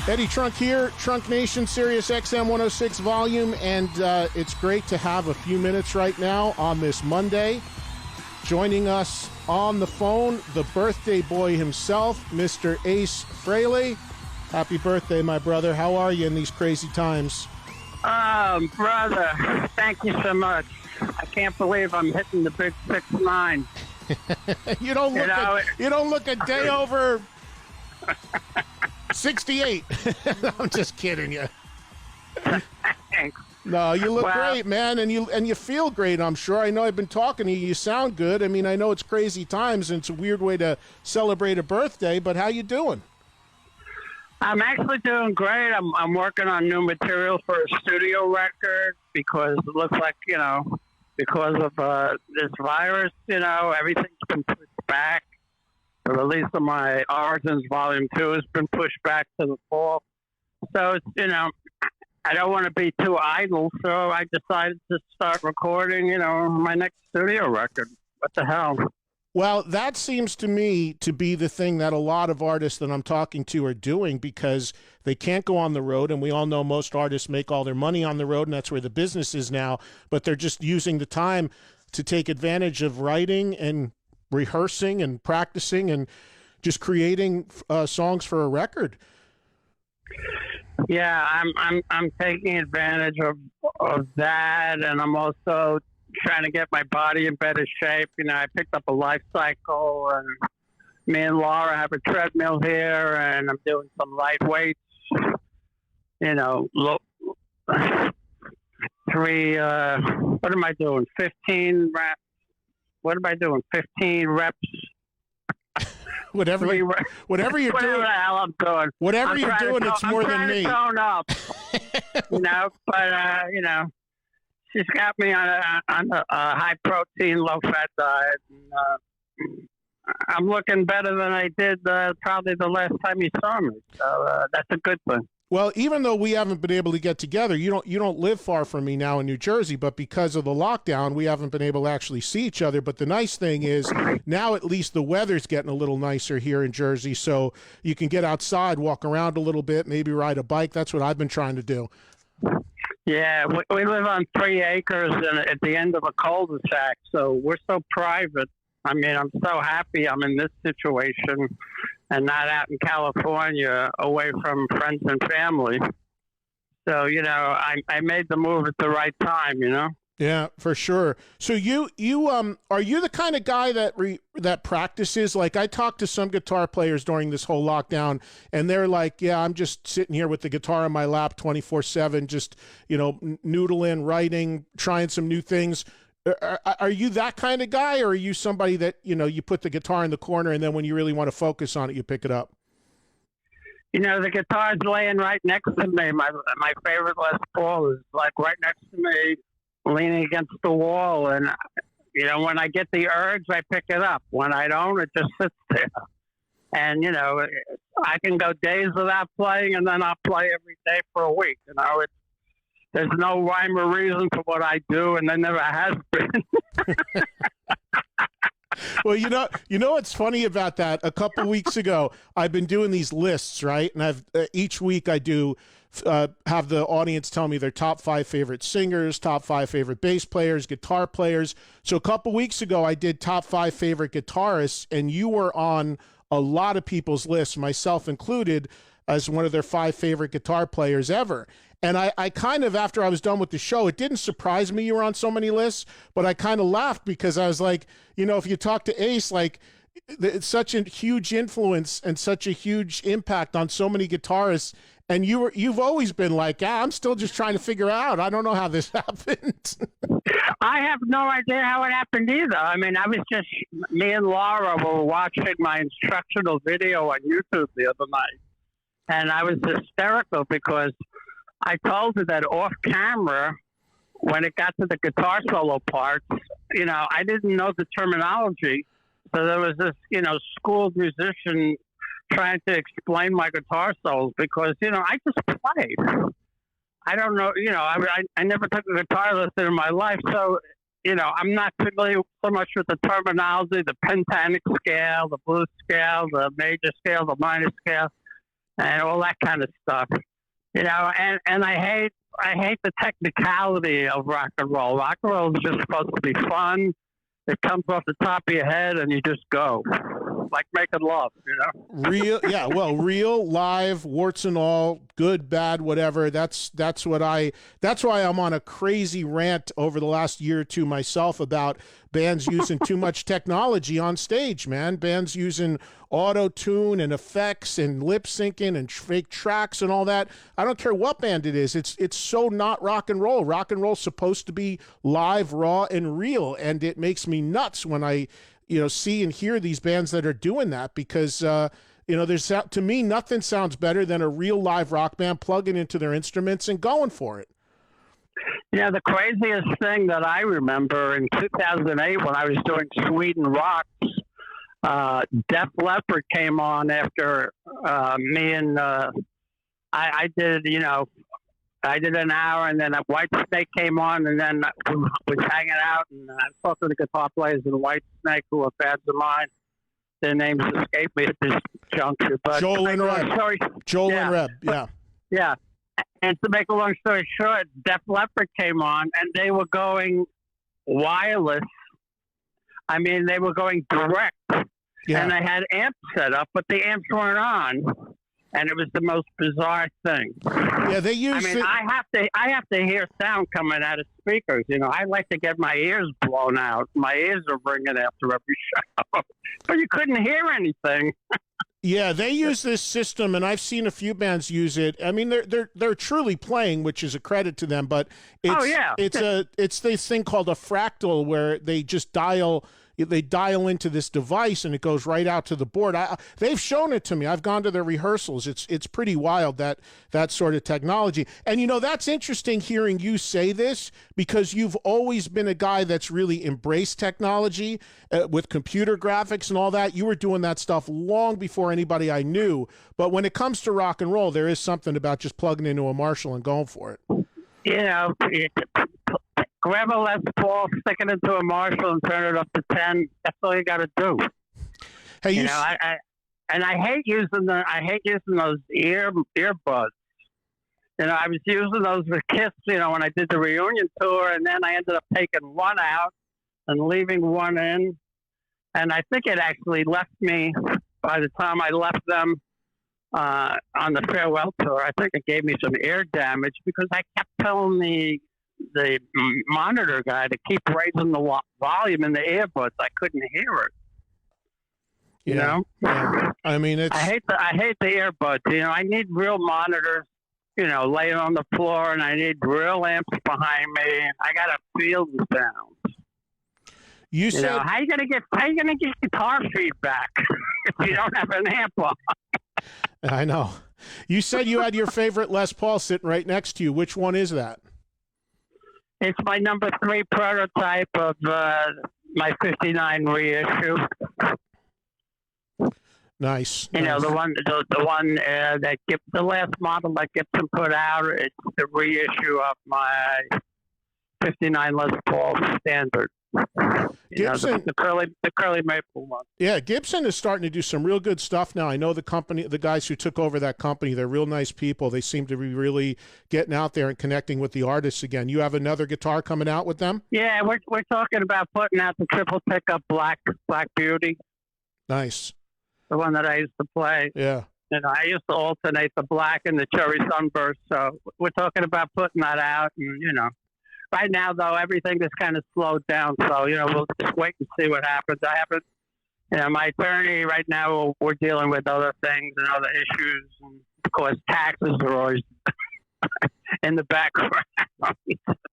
Eddie Trunk here, Trunk Nation, Sirius XM 106 volume, and it's great to have a few minutes right now on this Monday. Joining us on the phone, the birthday boy himself, Mr. Ace Frehley. Happy birthday, my brother. How are you in these crazy times? Brother, thank you so much. I can't believe I'm hitting the big 6'9". You don't look a day over 68. I'm just kidding you. Thanks. No, you look great, man, and you feel great, I'm sure. I know I've been talking to you. You sound good. I mean, I know it's crazy times, and it's a weird way to celebrate a birthday, but how you doing? I'm actually doing great. I'm working on new material for a studio record because it looks like, because of this virus, everything's been pushed back. The release of my Origins Volume 2 has been pushed back to the fall. So, it's, I don't want to be too idle, so I decided to start recording, my next studio record. What the hell? Well, that seems to me to be the thing that a lot of artists that I'm talking to are doing because they can't go on the road, and we all know most artists make all their money on the road, and that's where the business is now, but they're just using the time to take advantage of writing and rehearsing and practicing and just creating songs for a record. Yeah, I'm taking advantage of that, and I'm also trying to get my body in better shape. I picked up a Life Cycle, and me and Laura have a treadmill here, and I'm doing some light weights. What am I doing? 15 reps. What am I doing? 15 reps. Whatever you're doing, whatever the hell I'm doing. Whatever you're doing, it's more than me. I'm trying to tone up, but she's got me on a high protein, low fat diet. And, I'm looking better than I did probably the last time you saw me. So that's a good thing. Well, even though we haven't been able to get together, you don't live far from me now in New Jersey, but because of the lockdown, we haven't been able to actually see each other. But the nice thing is now at least the weather's getting a little nicer here in Jersey, so you can get outside, walk around a little bit, maybe ride a bike. That's what I've been trying to do. Yeah, we live on 3 acres and at the end of a cul-de-sac, so we're so private. I mean, I'm so happy I'm in this situation and not out in California away from friends and family. So, I made the move at the right time, Yeah, for sure. So you are you the kind of guy that practices? Like, I talked to some guitar players during this whole lockdown, and they're like, "Yeah, I'm just sitting here with the guitar on my lap 24/7, just noodling, writing, trying some new things." Are you that kind of guy, or are you somebody that you put the guitar in the corner and then when you really want to focus on it, you pick it up? The guitar's laying right next to me. My favorite Les Paul is like right next to me, leaning against the wall, and when I get the urge, I pick it up. When I don't, it just sits there. And I can go days without playing, and then I'll play every day for a week. There's no rhyme or reason for what I do, and there never has been. Well, you know what's funny about that? A couple weeks ago, I've been doing these lists, right? And I've each week I do have the audience tell me their top 5 favorite singers, top 5 favorite bass players, guitar players. So a couple weeks ago, I did top 5 favorite guitarists, and you were on a lot of people's lists, myself included, as one of their 5 favorite guitar players ever. And I kind of, after I was done with the show, it didn't surprise me you were on so many lists, but I kind of laughed because I was like, if you talk to Ace, like, it's such a huge influence and such a huge impact on so many guitarists. And you've always been like, I'm still just trying to figure out. I don't know how this happened. I have no idea how it happened either. I mean, me and Laura were watching my instructional video on YouTube the other night. And I was hysterical because I told her that off camera, when it got to the guitar solo parts, I didn't know the terminology. So there was this, school musician trying to explain my guitar solos because, I just played. I don't know, I never took a guitar lesson in my life. So, I'm not familiar so much with the terminology, the pentatonic scale, the blues scale, the major scale, the minor scale. and all that kind of stuff. And I hate the technicality of rock and roll. Rock and roll is just supposed to be fun. It comes off the top of your head and you just go, like making love, Real, yeah. Well, real, live, warts and all, good, bad, whatever. That's why I'm on a crazy rant over the last year or two myself about bands using too much technology on stage, man. Bands using auto-tune and effects and lip syncing and fake tracks and all that. I don't care what band it is. It's so not rock and roll. Rock and roll's supposed to be live, raw, and real, and it makes me nuts when I see and hear these bands that are doing that, because there's, to me, nothing sounds better than a real live rock band plugging into their instruments and going for it. Yeah, the craziest thing that I remember in 2008 when I was doing Sweden Rocks, Def Leppard came on after me and I did, I did an hour, and then White Snake came on, and then we was hanging out, and I talked to the guitar players in White Snake who are fans of mine. Their names escape me at this juncture. But Joel and Reb. Yeah. Yeah. And to make a long story short, Def Leppard came on, and they were going wireless. I mean, they were going direct. Yeah. And they had amps set up, but the amps weren't on. And it was the most bizarre thing. Yeah, they used. I mean, I have to hear sound coming out of speakers. I like to get my ears blown out. My ears are ringing after every show, but you couldn't hear anything. Yeah, they use this system, and I've seen a few bands use it. I mean, they're truly playing, which is a credit to them. But it's this thing called a fractal, where they just dial into this device and it goes right out to the board. They've shown it to me. I've gone to their rehearsals. It's pretty wild, that sort of technology. And that's interesting hearing you say this, because you've always been a guy that's really embraced technology with computer graphics and all that. You were doing that stuff long before anybody I knew. But when it comes to rock and roll, there is something about just plugging into a Marshall and going for it. Grab a Les Paul, stick it into a Marshall, and turn it up to 10. That's all you got to do. Hey, I hate using those earbuds. I was using those with Kiss, when I did the reunion tour, and then I ended up taking one out and leaving one in. And I think it actually left me, by the time I left them on the farewell tour, I think it gave me some ear damage, because I kept telling the monitor guy to keep raising the volume in the earbuds. I couldn't hear it. Yeah. I mean, I hate the earbuds. I need real monitors, laying on the floor, and I need real amps behind me. I gotta feel the sound. You said, how you gonna get guitar feedback if you don't have an amp on? I know. You said you had your favorite Les Paul sitting right next to you. Which one is that? It's my number 3 prototype of my 59 reissue. Nice. The one that the last model that Gibson put out. It's the reissue of my 59 Les Paul Standard. Gibson, the curly maple one. Yeah, Gibson is starting to do some real good stuff now. I know the guys who took over that company, they're real nice people. They seem to be really getting out there and connecting with the artists again. You have another guitar coming out with them? Yeah, we're talking about putting out the triple pickup Black Beauty. Nice. The one that I used to play. Yeah. I used to alternate the black and the cherry sunburst. So we're talking about putting that out, and right now, though, everything is kind of slowed down. So, we'll just wait and see what happens. I haven't, my attorney right now, we're dealing with other things and other issues. And of course, taxes are always in the background.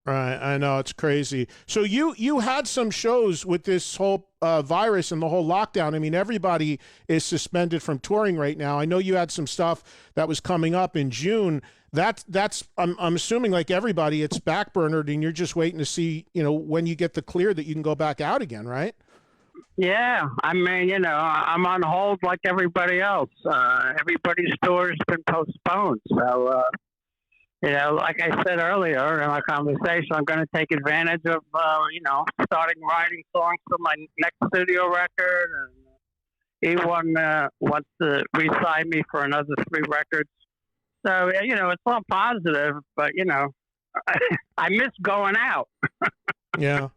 Right. I know. It's crazy. So you had some shows with this whole virus and the whole lockdown. I mean, everybody is suspended from touring right now. I know you had some stuff that was coming up in June. That's I'm assuming, like everybody, it's backburnered, and you're just waiting to see, when you get the clear that you can go back out again, right? Yeah, I mean, I'm on hold like everybody else. Everybody's tour has been postponed, so like I said earlier in our conversation, I'm going to take advantage of starting writing songs for my next studio record, and wants to re-sign me for another 3 records. So it's all positive, but I miss going out. Yeah.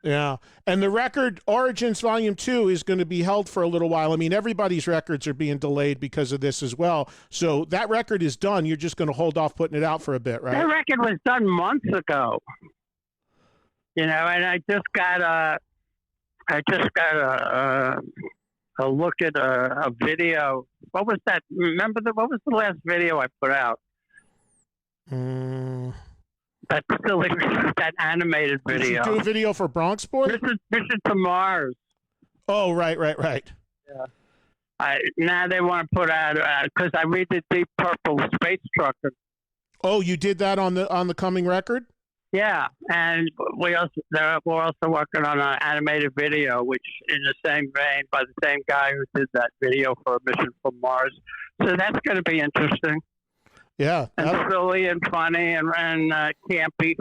Yeah. And the record Origins Volume 2 is going to be held for a little while. I mean, everybody's records are being delayed because of this as well. So that record is done. You're just going to hold off putting it out for a bit, right? That record was done months ago. And I just got a look at a video. What was that? What was the last video I put out? That silly, that animated video. Did you do a video for Bronx Boy? Mission to Mars. Oh, right. Yeah. Now they want to put out because I read the Deep Purple Space Trucker. Oh, you did that on the coming record? Yeah, and we're also working on an animated video, which in the same vein by the same guy who did that video for Mission from Mars. So that's going to be interesting. Yeah, and silly and funny and campy.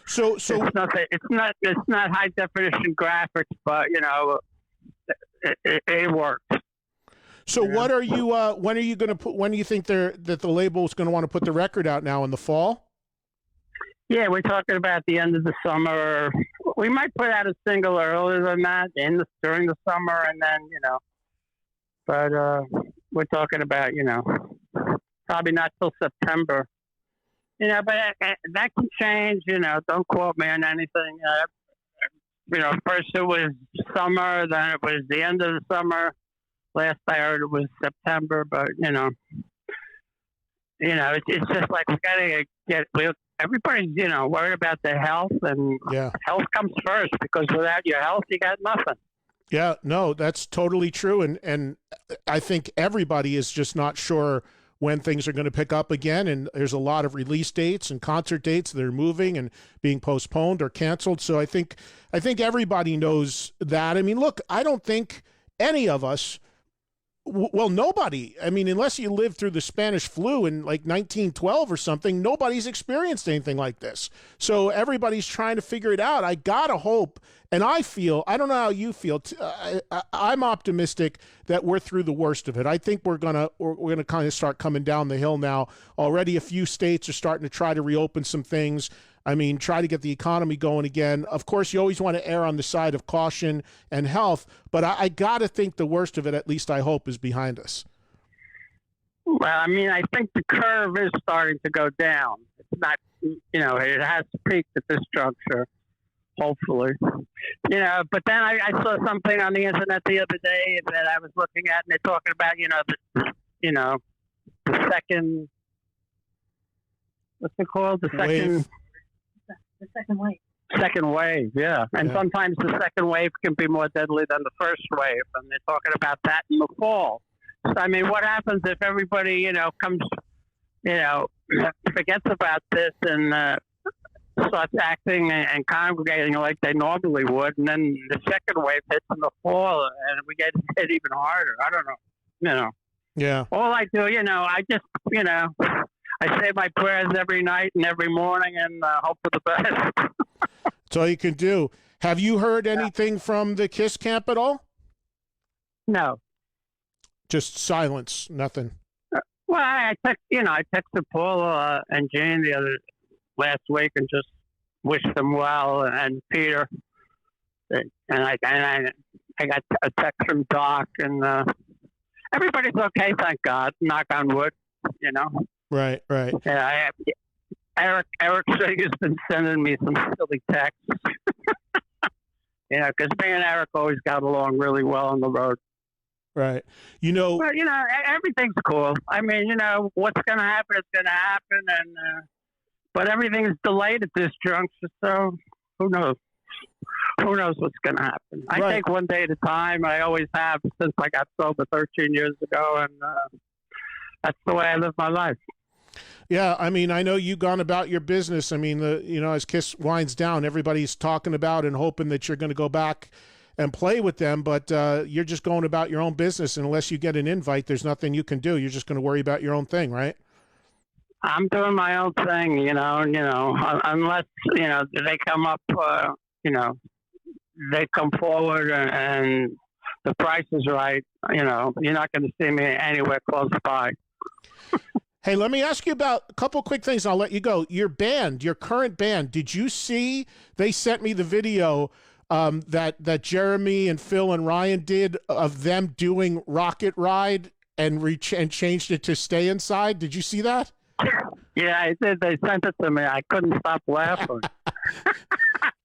So it's not high definition graphics, but it works. So what are you? When are you going to put? When do you think that the label is going to want to put the record out now in the fall? Yeah, we're talking about the end of the summer. We might put out a single earlier than that during the summer, and then But we're talking about probably not till September. But that can change. Don't quote me on anything. First it was summer, then it was the end of the summer. Last I heard it was September, but it's just like we gotta get. Everybody's worried about their health, and health comes first, because without your health, you got nothing. Yeah, no, that's totally true, and I think everybody is just not sure when things are going to pick up again, and there's a lot of release dates and concert dates that are moving and being postponed or canceled. So I think everybody knows that. I mean, look, I don't think any of us, well, nobody, I mean, unless you lived through the Spanish flu in like 1912 or something, nobody's experienced anything like this. So everybody's trying to figure it out. I gotta hope, and I don't know how you feel. I'm optimistic that we're through the worst of it. I think we're gonna kind of start coming down the hill now. Already a few states are starting to try to reopen some things. I mean, try to get the economy going again. Of course, you always want to err on the side of caution and health, but I got to think the worst of it, at least I hope, is behind us. Well, I mean, I think the curve is starting to go down. It's not, it has peaked at this juncture, hopefully. But then I saw something on the internet the other day that I was looking at, and they're talking about, the second, what's it called? The second... The second wave. Second wave, yeah. And sometimes the second wave can be more deadly than the first wave. And they're talking about that in the fall. So, I mean, what happens if everybody, comes, forgets about this and starts acting and congregating like they normally would, and then the second wave hits in the fall and we get hit even harder. I don't know. Yeah. All I do, I just, I say my prayers every night and every morning and hope for the best. That's all you can do. Have you heard anything from the KISS camp at all? No. Just silence, nothing. I texted Paul and Jane last week and just wished them well, and Peter, and I got a text from Doc, and everybody's okay, thank God. Knock on wood, Right. Yeah, Eric has been sending me some silly texts. Because me and Eric always got along really well on the road. Right. But, everything's cool. I mean, what's going to happen is going to happen. And but everything's delayed at this juncture, so who knows? Who knows what's going to happen? I take one day at a time. I always have since I got sober 13 years ago, and that's the way I live my life. Yeah, I mean, I know you've gone about your business. I mean, as KISS winds down, everybody's talking about and hoping that you're going to go back and play with them, but you're just going about your own business, and unless you get an invite, there's nothing you can do. You're just going to worry about your own thing, right? I'm doing my own thing, unless, they come up, they come forward and the price is right, you're not going to see me anywhere close by. Hey, let me ask you about a couple quick things. I'll let you go. Your band, your current band, did you see they sent me the video that Jeremy and Phil and Ryan did of them doing Rocket Ride and changed it to Stay Inside? Did you see that? Yeah, I did. They sent it to me. I couldn't stop laughing.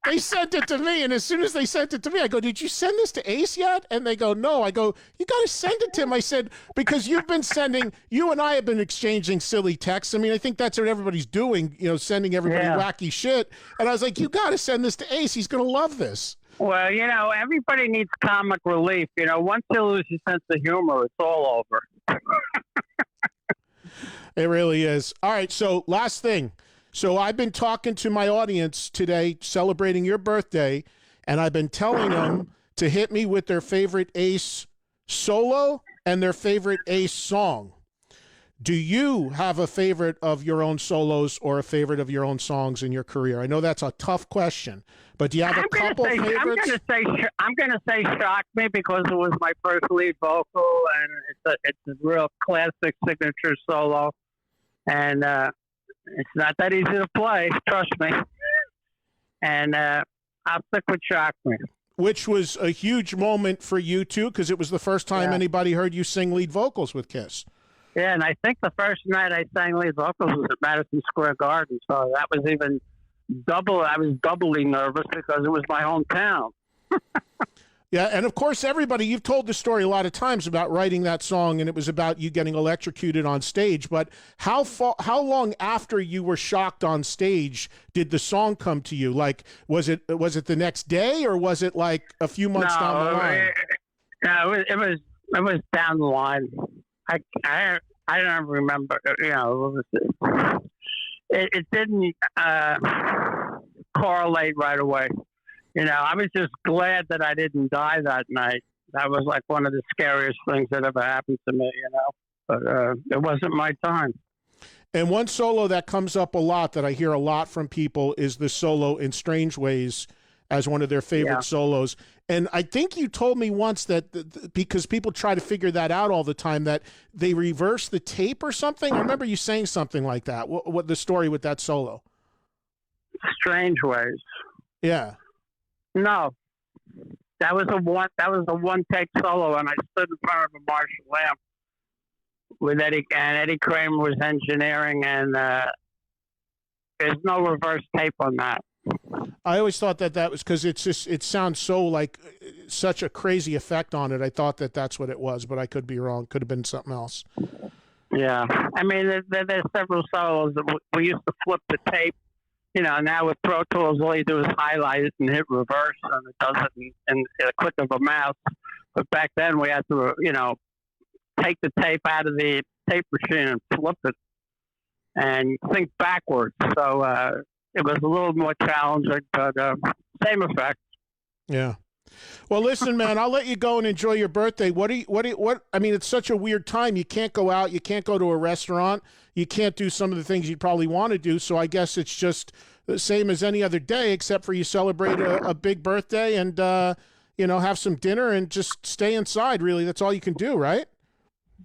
They sent it to me, and as soon as they sent it to me, I go, did you send this to Ace yet? And they go, no. I go, you got to send it to him. I said, because you and I have been exchanging silly texts. I mean, I think that's what everybody's doing, sending everybody wacky shit. And I was like, you got to send this to Ace. He's going to love this. Well, everybody needs comic relief. Once you lose your sense of humor, it's all over. It really is. All right, so last thing. So I've been talking to my audience today, celebrating your birthday, and I've been telling them to hit me with their favorite Ace solo and their favorite Ace song. Do you have a favorite of your own solos or a favorite of your own songs in your career? I know that's a tough question, but do you have a couple favorites? I'm going to say "Shock Me" because it was my first lead vocal, and it's a real classic signature solo, and it's not that easy to play. Trust me. And I'll stick with "Shock Me," which was a huge moment for you too, because it was the first time anybody heard you sing lead vocals with Kiss. Yeah, and I think the first night I sang lead vocals was at Madison Square Garden, so that was even double. I was doubly nervous because it was my hometown. Yeah, and of course, you've told the story a lot of times about writing that song, and it was about you getting electrocuted on stage. But how long after you were shocked on stage did the song come to you? Like, was it the next day, or was it like a few months down the line? No, it was down the line. I don't remember. It didn't correlate right away. I was just glad that I didn't die that night. That was like one of the scariest things that ever happened to me. But it wasn't my time. And one solo that comes up a lot that I hear a lot from people is the solo in Strange Ways as one of their favorite solos. And I think you told me once that because people try to figure that out all the time, that they reverse the tape or something. I remember you saying something like that. What the story with that solo? Strange Ways. Yeah. No, that was a one take solo, and I stood in front of a Marshall amp with Eddie Kramer was engineering, and there's no reverse tape on that. I always thought that was because it sounds so like such a crazy effect on it. I thought that's what it was, but I could be wrong. Could have been something else. Yeah, I mean, there's several solos. We used to flip the tape. Now with Pro Tools, all you do is highlight it and hit reverse, and it does it in a click of a mouse. But back then, we had to, take the tape out of the tape machine and flip it and think backwards. So it was a little more challenging, but same effect. Yeah. Well, listen, man, I'll let you go and enjoy your birthday. What? I mean, it's such a weird time. You can't go out. You can't go to a restaurant. You can't do some of the things you'd probably want to do. So I guess it's just the same as any other day, except for you celebrate a big birthday and, have some dinner and just stay inside. Really, that's all you can do, right?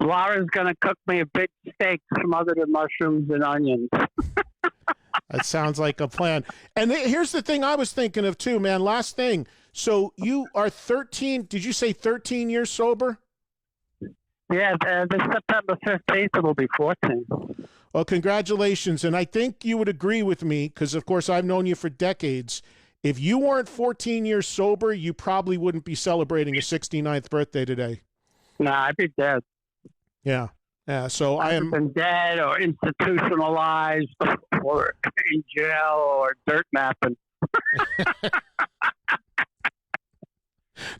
Laura's going to cook me a big steak smothered in mushrooms and onions. That sounds like a plan. And here's the thing I was thinking of too, man. Last thing. So you are 13. Did you say 13 years sober? Yeah, this September 15th, it'll be 14. Well, congratulations. And I think you would agree with me because, of course, I've known you for decades. If you weren't 14 years sober, you probably wouldn't be celebrating your 69th birthday today. Nah, I'd be dead. Yeah. Yeah, so I am been dead or institutionalized or in jail or dirt napping.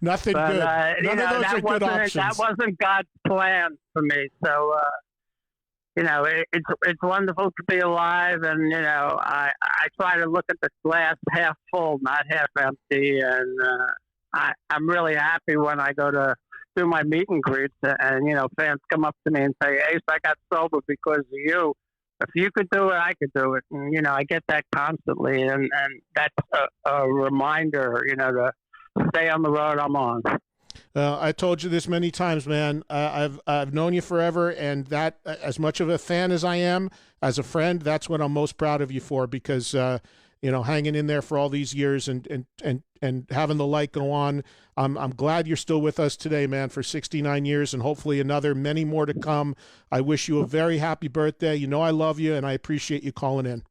Nothing good. None of those are good options. That wasn't God's plan for me. So, it's wonderful to be alive, and I try to look at the glass half full, not half empty, and I'm really happy when I go to do my meet and greets, and fans come up to me and say, "Ace, I got sober because of you. If you could do it, I could do it." And I get that constantly, and that's a reminder, to stay on the road I'm on. I told you this many times, man. I've known you forever, and that, as much of a fan as I am, as a friend, that's what I'm most proud of you for, because hanging in there for all these years and having the light go on. I'm glad you're still with us today, man, for 69 years, and hopefully many more to come. I wish you a very happy birthday. You know I love you, and I appreciate you calling in.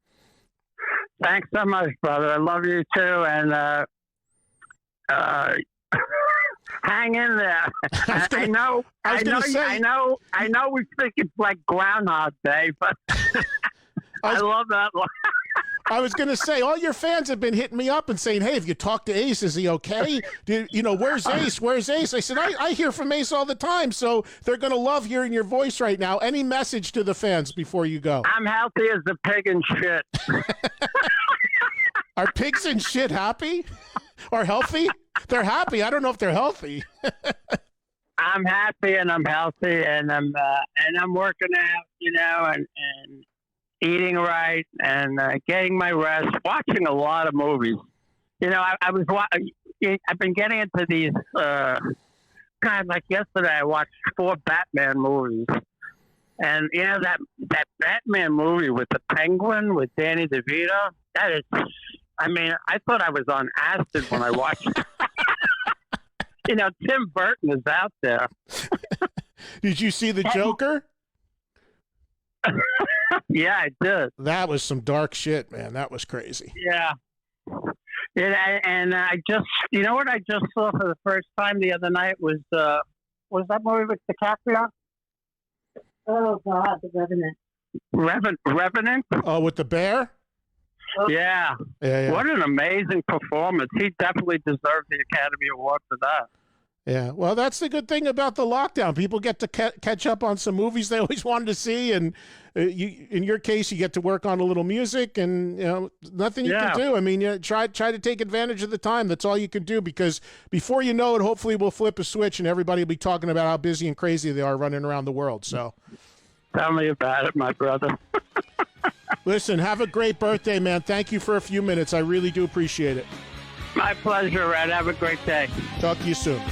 Thanks so much, brother. I love you too, and hang in there. I know we think it's like Groundhog Day, but I love that one. I was going to say, all your fans have been hitting me up and saying, hey, have you talked to Ace? Is he okay? Where's Ace? Where's Ace? I said, I hear from Ace all the time, so they're going to love hearing your voice right now. Any message to the fans before you go? I'm healthy as a pig and shit. Are pigs and shit happy or healthy? They're happy. I don't know if they're healthy. I'm happy and I'm healthy and I'm working out, and eating right and getting my rest, watching a lot of movies. I've been getting into these. Like yesterday, I watched 4 Batman movies, and that Batman movie with the Penguin with Danny DeVito. That is, I thought I was on acid when I watched it. Tim Burton is out there. Did you see the Joker? Yeah, I did. That was some dark shit, man. That was crazy. Yeah. And I just, what I just saw for the first time the other night was that movie with DiCaprio? Oh, God, The Revenant. Revenant? Oh, with the bear? Yeah. What an amazing performance. He definitely deserved the Academy Award for that. Yeah, well, that's the good thing about the lockdown. People get to catch up on some movies they always wanted to see, and in your case, you get to work on a little music, and nothing you can do. Try to take advantage of the time. That's all you can do, because before you know it, hopefully we'll flip a switch, and everybody will be talking about how busy and crazy they are running around the world. So, tell me about it, my brother. Listen, have a great birthday, man. Thank you for a few minutes. I really do appreciate it. My pleasure, Red. Have a great day. Talk to you soon.